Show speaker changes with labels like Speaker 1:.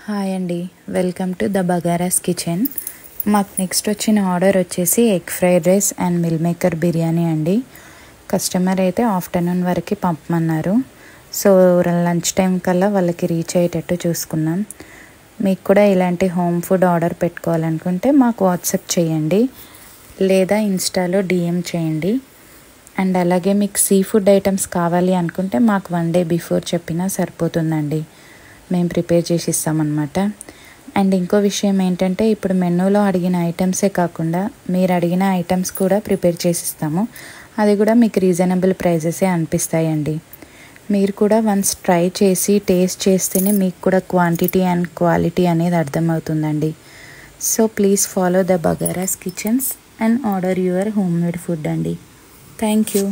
Speaker 1: Hi అండి, welcome to the బగారాస్ kitchen. మాకు next వచ్చిన ఆర్డర్ వచ్చేసి egg fried rice and meal maker biryani అండి. కస్టమర్ అయితే ఆఫ్టర్నూన్ వరకు పంపమన్నారు. సో లంచ్ టైం కల్లా వాళ్ళకి రీచ్ అయ్యేటట్టు చూసుకున్నాం. మీకు కూడా ఇలాంటి హోమ్ ఫుడ్ ఆర్డర్ పెట్టుకోవాలనుకుంటే మాకు వాట్సాప్ చేయండి లేదా ఇన్స్టాలో డిఎం చేయండి. అండ్ అలాగే మీకు సీ ఫుడ్ ఐటమ్స్ కావాలి అనుకుంటే మాకు 1 day బిఫోర్ చెప్పినా సరిపోతుందండి, మేము ప్రిపేర్ చేసి ఇస్తామన్నమాట. అండ్ ఇంకో విషయం ఏంటంటే, ఇప్పుడు మెనూలో అడిగిన ఐటమ్సే కాకుండా మీరు అడిగిన ఐటమ్స్ కూడా ప్రిపేర్ చేసి ఇస్తాము. అది కూడా మీకు రీజనబుల్ ప్రైజెసే అనిపిస్తాయండి. మీరు కూడా వన్స్ ట్రై చేసి టేస్ట్ చేస్తేనే మీకు కూడా క్వాంటిటీ అండ్ క్వాలిటీ అనేది అర్థమవుతుందండి. So please follow the Bagaras kitchens and order your home made food అండి. Thank you.